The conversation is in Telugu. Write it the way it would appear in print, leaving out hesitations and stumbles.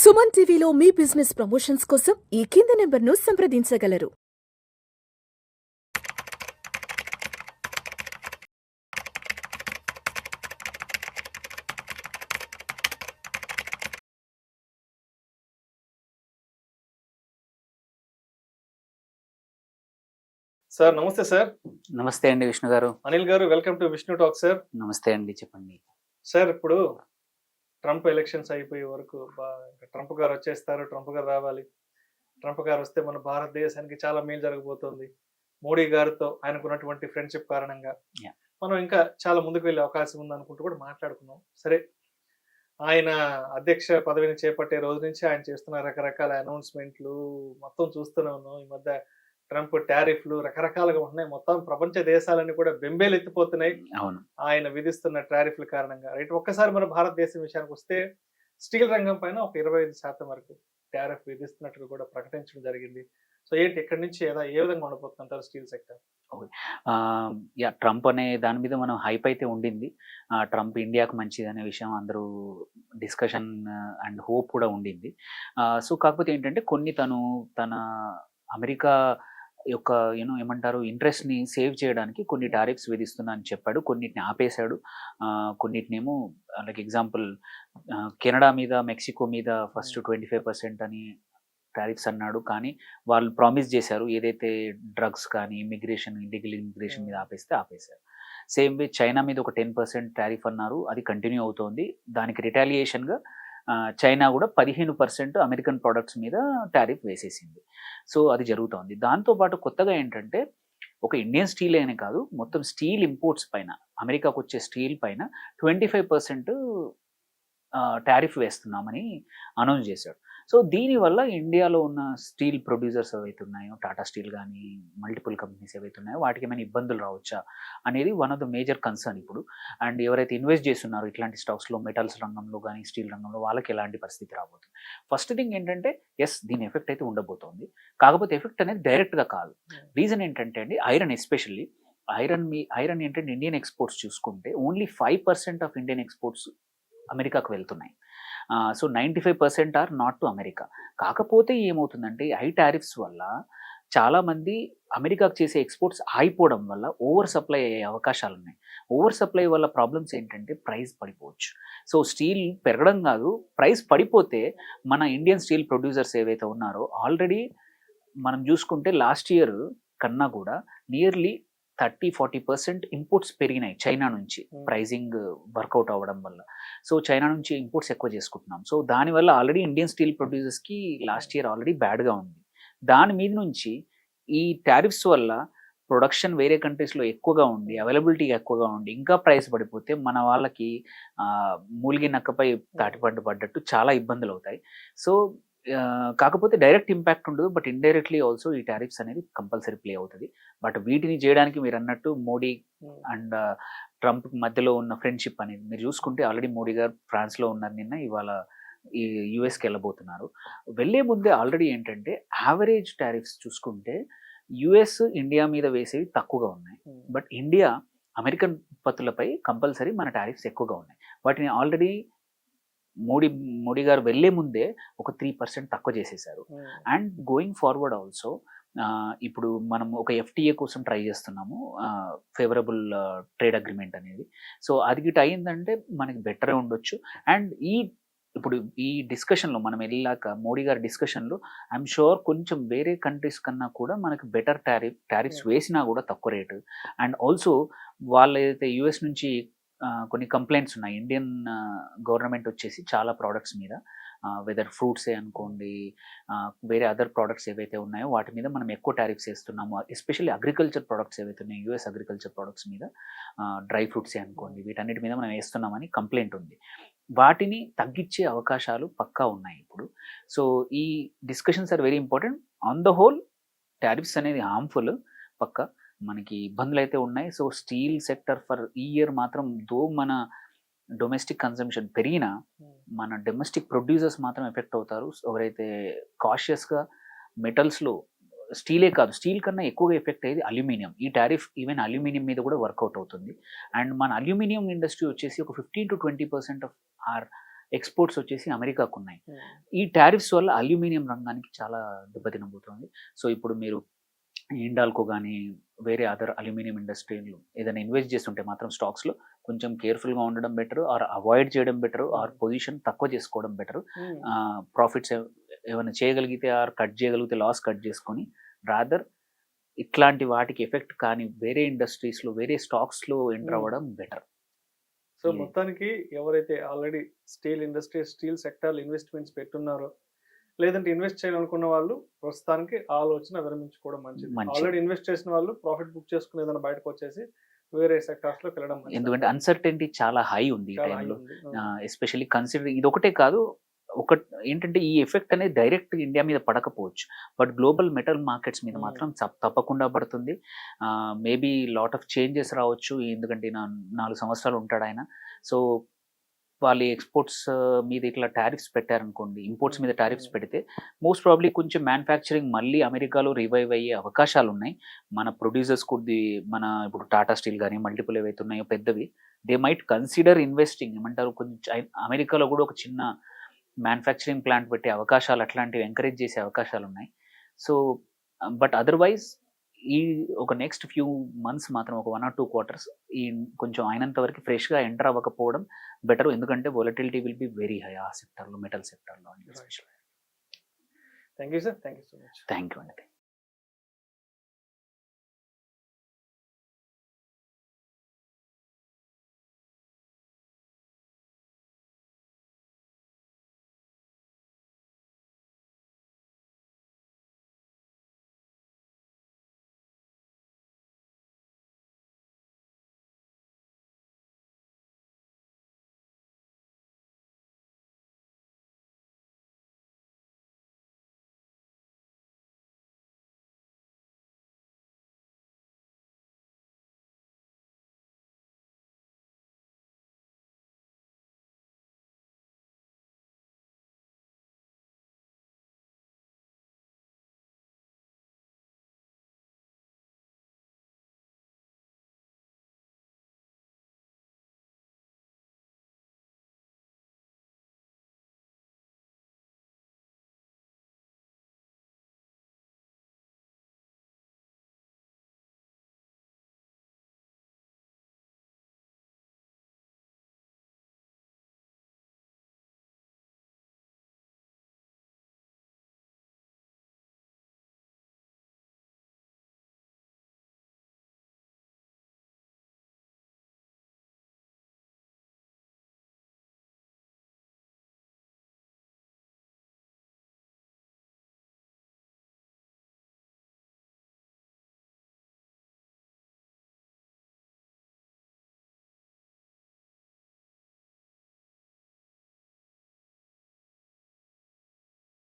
సుమన్ టీవీలో మీ బిజినెస్ ప్రమోషన్స్ కోసం ఈ కింది నెంబర్ను సంప్రదించగలరు. సార్ నమస్తే సార్. నమస్తే అండి విష్ణు గారు. అనిల్ గారు, welcome to Vishnu talk sir. నమస్తే అండి, చెప్పండి. సార్, ఇప్పుడు ట్రంప్ ఎలక్షన్స్ అయిపోయే వరకు ట్రంప్ గారు వచ్చేస్తారు, ట్రంప్ గారు రావాలి, ట్రంప్ గారు వస్తే మన భారతదేశానికి చాలా మేలు జరగబోతోంది. మోడీ గారితో ఆయనకున్నటువంటి ఫ్రెండ్షిప్ కారణంగా Yeah. మనం ఇంకా చాలా ముందుకు వెళ్ళే అవకాశం ఉంది అనుకుంటూ కూడా మాట్లాడుకున్నాం. సరే, ఆయన అధ్యక్ష పదవిని చేపట్టే రోజు నుంచి ఆయన చేస్తున్న రకరకాల అనౌన్స్మెంట్లు మొత్తం చూస్తూనే ఉన్నాం. ఈ మధ్య ట్రంప్ టారిఫ్లు రకరకాలుగా ఉంటున్నాయి. మొత్తం ప్రపంచ దేశాలన్నీ కూడా బెంబేలెత్తిపోతున్నాయి అవును. ఆయన విధిస్తున్న టారిఫ్ల కారణంగా. రైట్, ఒక్కసారి మన భారతదేశం విషయానికి వస్తే స్టీల్ రంగం పైన ఒక 25% వరకు టారిఫ్ విధిస్తున్నట్లు కూడా ప్రకటించడం జరిగింది. సో ఏంటి, ఎక్కడి నుంచి ఏ విధంగా ఉండబోతుంటారు స్టీల్ సెక్టర్? ట్రంప్ అనే దాని మీద మనం హైప్ అయితే ఉండింది. ట్రంప్ ఇండియాకు మంచిది అనే విషయం అందరూ డిస్కషన్ అండ్ హోప్ కూడా ఉండింది. సో కాకపోతే ఏంటంటే కొన్ని తన అమెరికా యొక్క ఏమంటారు ఇంట్రెస్ట్ని సేవ్ చేయడానికి కొన్ని టారిఫ్స్ విధిస్తున్నా అని చెప్పాడు. కొన్నిటిని ఆపేశాడు, కొన్నిటినేమో లైక్ ఎగ్జాంపుల్ కెనడా మీద, మెక్సికో మీద ఫస్ట్ 25% అని టారిఫ్స్ అన్నాడు. కానీ వాళ్ళు ప్రామిస్ చేశారు ఏదైతే డ్రగ్స్ కానీ ఇమిగ్రేషన్, ఇల్లీగల్ ఇమిగ్రేషన్ మీద ఆపేశారు. సేమ్ వే చైనా మీద ఒక 10% టారిఫ్ అన్నారు, అది కంటిన్యూ అవుతోంది. దానికి రిటాలియేషన్గా చైనా కూడా 15% అమెరికన్ ప్రొడక్ట్స్ మీద టారిఫ్ వేసేసింది. సో అది జరుగుతోంది. దాంతోపాటు కొత్తగా ఏంటంటే ఒక ఇండియన్ స్టీల్ అనే కాదు, మొత్తం స్టీల్ ఇంపోర్ట్స్ పైన, అమెరికాకు వచ్చే స్టీల్ పైన 25% టారిఫ్ వేస్తున్నామని అనౌన్స్ చేశాడు. సో దీనివల్ల ఇండియాలో ఉన్న స్టీల్ ప్రొడ్యూసర్స్ ఏవైతే ఉన్నాయో, టాటా స్టీల్ కానీ మల్టిపుల్ కంపెనీస్ ఏవైతే ఉన్నాయో వాటికి ఏమైనా ఇబ్బందులు రావచ్చా అనేది one of the major concern ఇప్పుడు. అండ్ ఎవరైతే ఇన్వెస్ట్ చేస్తున్నారో ఇట్లాంటి స్టాక్స్లో, మెటల్స్ రంగంలో కానీ స్టీల్ రంగంలో, వాళ్ళకి ఎలాంటి పరిస్థితి రాబోతుంది. ఫస్ట్ థింగ్ ఏంటంటే దీని ఎఫెక్ట్ అయితే ఉండబోతోంది. కాకపోతే ఎఫెక్ట్ అనేది డైరెక్ట్గా కాదు. రీజన్ ఏంటంటే అండి, ఐరన్ ఎస్పెషల్లీ ఐరన్ ఏంటంటే ఇండియన్ ఎక్స్పోర్ట్స్ చూసుకుంటే ఓన్లీ 5% ఆఫ్ ఇండియన్ ఎక్స్పోర్ట్స్ అమెరికాకు వెళ్తున్నాయి. So 95% are not to America. కాకపోతే ఏమవుతుందంటే హై టారిఫ్స్ వల్ల చాలామంది అమెరికాకు చేసే ఎక్స్పోర్ట్స్ ఆగిపోవడం వల్ల ఓవర్ సప్లై అయ్యే అవకాశాలు ఉన్నాయి. ఓవర్ సప్లై వల్ల ప్రాబ్లమ్స్ ఏంటంటే ప్రైస్ పడిపోవచ్చు. సో స్టీల్ పెరగడం కాదు, ప్రైస్ పడిపోతే మన ఇండియన్ స్టీల్ ప్రొడ్యూసర్స్ ఏవైతే ఉన్నారో ఆల్రెడీ మనం చూసుకుంటే లాస్ట్ ఇయర్ కన్నా కూడా నియర్లీ 30-40% ఇంపోర్ట్స్ పెరిగినాయి చైనా నుంచి, ప్రైజింగ్ వర్కౌట్ అవ్వడం వల్ల. సో చైనా నుంచి ఇంపోర్ట్స్ ఎక్కువ చేసుకుంటున్నాం. సో దానివల్ల ఆల్రెడీ ఇండియన్ స్టీల్ ప్రొడ్యూసర్స్కి లాస్ట్ ఇయర్ ఆల్రెడీ బ్యాడ్గా ఉంది. దాని మీద నుంచి ఈ టారిఫ్స్ వల్ల ప్రొడక్షన్ వేరే కంట్రీస్లో ఎక్కువగా ఉండి, అవైలబిలిటీ ఎక్కువగా ఉండి, ఇంకా ప్రైస్ పడిపోతే మన వాళ్ళకి మూలిగి నక్కపై తాటిపండు పడ్డట్టు చాలా ఇబ్బందులు అవుతాయి. సో కాకపోతే డైరెక్ట్ ఇంపాక్ట్ ఉండదు, బట్ ఇండైరెక్ట్లీ ఆల్సో ఈ టారిఫ్స్ అనేది కంపల్సరీ ప్లే అవుతుంది. బట్ వీటిని చేయడానికి మీరు అన్నట్టు మోడీ అండ్ ట్రంప్ మధ్యలో ఉన్న ఫ్రెండ్షిప్ అనేది మీరు చూసుకుంటే ఆల్రెడీ మోడీ గారు ఫ్రాన్స్లో ఉన్నారు, నిన్న ఇవాళ ఈ యుఎస్కి వెళ్ళబోతున్నారు. వెళ్ళే ముందే ఆల్రెడీ ఏంటంటే యావరేజ్ టారిఫ్స్ చూసుకుంటే యుఎస్ ఇండియా మీద వేసేవి తక్కువగా ఉన్నాయి, బట్ ఇండియా అమెరికన్ ఉత్పత్తులపై కంపల్సరీ మన టారిఫ్స్ ఎక్కువగా ఉన్నాయి. వాటిని ఆల్రెడీ మోడీ గారు వెళ్లే ముందే ఒక 3% తక్కువ చేసేసారు. అండ్ గోయింగ్ ఫార్వర్డ్ ఆల్సో ఇప్పుడు మనం ఒక ఎఫ్టీఏ కోసం ట్రై చేస్తున్నాము, ఫేవరబుల్ ట్రేడ్ అగ్రిమెంట్ అనేది. సో అది గిట్ అయిందంటే మనకి బెటరే ఉండొచ్చు. అండ్ ఇప్పుడు ఈ డిస్కషన్లో మనం వెళ్ళాక మోడీ గారి డిస్కషన్లో ఐఎమ్ షూర్ కొంచెం వేరే కంట్రీస్ కన్నా కూడా మనకి బెటర్ టారిఫ్స్ వేసినా కూడా తక్కువ రేటు. అండ్ ఆల్సో వాళ్ళు ఏదైతే యుఎస్ నుంచి కొన్ని కంప్లైంట్స్ ఉన్నాయి ఇండియన్ గవర్నమెంట్ వచ్చేసి చాలా ప్రోడక్ట్స్ మీద, వెదర్ ఫ్రూట్సే అనుకోండి, వేరే అదర్ ప్రోడక్ట్స్ ఏవైతే ఉన్నాయో వాటి మీద మనం ఎక్కువ టారిఫ్స్ వేస్తున్నాము. ఎస్పెషల్లీ అగ్రికల్చర్ ప్రోడక్ట్స్ ఏవైతే ఉన్నాయో, యూఎస్ అగ్రికల్చర్ ప్రోడక్ట్స్ మీద, డ్రై ఫ్రూట్సే అనుకోండి, వీటన్నిటి మీద మనం వేస్తున్నామని కంప్లైంట్ ఉంది. వాటిని తగ్గించే అవకాశాలు పక్కా ఉన్నాయి ఇప్పుడు. సో ఈ discussions are very important. On the whole tariffs అనేది హార్మ్ఫుల్, పక్కా మనకి ఇబ్బందులు అయితే ఉన్నాయి. సో స్టీల్ సెక్టర్ ఫర్ ఈ ఇయర్ మాత్రం దో మన డొమెస్టిక్ కన్సంప్షన్ పెరిగినా మన డొమెస్టిక్ ప్రొడ్యూసర్స్ మాత్రం ఎఫెక్ట్ అవుతారు. ఎవరైతే కాషియస్గా మెటల్స్లో, స్టీలే కాదు, స్టీల్ కన్నా ఎక్కువగా ఎఫెక్ట్ అయ్యేది అల్యూమినియం. ఈ టారిఫ్ ఈవెన్ అల్యూమినియం మీద కూడా వర్కౌట్ అవుతుంది. అండ్ మన అల్యూమినియం ఇండస్ట్రీ వచ్చేసి ఒక 15-20% ఆఫ్ ఆర్ ఎక్స్పోర్ట్స్ వచ్చేసి అమెరికాకు ఉన్నాయి. ఈ టారిఫ్స్ వల్ల అల్యూమినియం రంగానికి చాలా దెబ్బతినబోతోంది. సో ఇప్పుడు మీరు హిండాల్కో కానీ వేరే అదర్ అల్యూమినియం ఇండస్ట్రీలు ఏదైనా ఇన్వెస్ట్ చేస్తుంటే మాత్రం స్టాక్స్లో కొంచెం కేర్ఫుల్గా ఉండడం బెటర్, ఆర్ అవాయిడ్ చేయడం బెటర్, ఆర్ పొజిషన్ తక్కువ చేసుకోవడం బెటర్. ప్రాఫిట్స్ ఏమైనా చేయగలిగితే ఆర్ కట్ చేయగలిగితే లాస్ కట్ చేసుకొని రాదర్ ఇట్లాంటి వాటికి ఎఫెక్ట్ కానీ వేరే ఇండస్ట్రీస్లో వేరే స్టాక్స్లో ఎంటర్ అవ్వడం బెటర్. సో మొత్తానికి ఎవరైతే ఆల్రెడీ స్టీల్ ఇండస్ట్రీ స్టీల్ సెక్టార్లో ఇన్వెస్ట్మెంట్స్ పెట్టున్నారో లేదంటే ఇన్వెస్ట్ చేయాలనుకున్న వాళ్ళు ప్రస్తుతానికి ఆలోచన విరమించుకోవడం మంచిది. ఆల్రెడీ ఇన్వెస్ట్ చేసిన వాళ్ళు ప్రాఫిట్ బుక్ చేసుకుని ఏదైనా బయటకు వచ్చేసి వేరే సెక్టార్స్ లోకి వెళ్ళడం మంచిది. ఎందుకంటే అన్సర్టెనిటీ చాలా హై ఉంది ఈ టైంలో, ఎస్పెషల్లీ కన్సిడర్ ఇది ఒకటే కాదు, ఒక ఏంటంటే ఈ ఎఫెక్ట్ అనేది డైరెక్ట్ ఇండియా మీద పడకపోవచ్చు, బట్ గ్లోబల్ మెటల్ మార్కెట్స్ మీద మాత్రం తప్పకుండా పడుతుంది. మేబీ లాట్ ఆఫ్ చేంజెస్ రావచ్చు, ఎందుకంటే 4 సంవత్సరాలు ఉంటాడు ఆయన. సో వాళ్ళు ఎక్స్పోర్ట్స్ మీద ఇట్లా టారిఫ్స్ పెట్టారనుకోండి, ఇంపోర్ట్స్ మీద టారిఫ్స్ పెడితే మోస్ట్ ప్రాబ్లీ కొంచెం మ్యానుఫ్యాక్చరింగ్ మళ్ళీ అమెరికాలో రివైవ్ అయ్యే అవకాశాలు ఉన్నాయి. మన ప్రొడ్యూసర్స్ కూడా మన ఇప్పుడు టాటా స్టీల్ కానీ మల్టిపుల్ ఏవైతే ఉన్నాయో పెద్దవి, దే మైట్ కన్సిడర్ ఇన్వెస్టింగ్, ఏమంటారు కొంచెం అమెరికాలో కూడా ఒక చిన్న మ్యానుఫ్యాక్చరింగ్ ప్లాంట్ పెట్టే అవకాశాలు అట్లాంటివి ఎంకరేజ్ చేసే అవకాశాలు ఉన్నాయి. సో బట్ అదర్వైజ్ ఈ ఒక నెక్స్ట్ ఫ్యూ మంత్స్ మాత్రం ఒక 1 or 2 quarters ఈ కొంచెం అయినంత వరకు ఫ్రెష్గా ఎంటర్ అవ్వకపోవడం బెటర్, ఎందుకంటే volatility will be very high ఆ సెక్టర్లో, మెటల్ సెక్టర్లో. Thank you sir, thank you so much. Thank you అండి.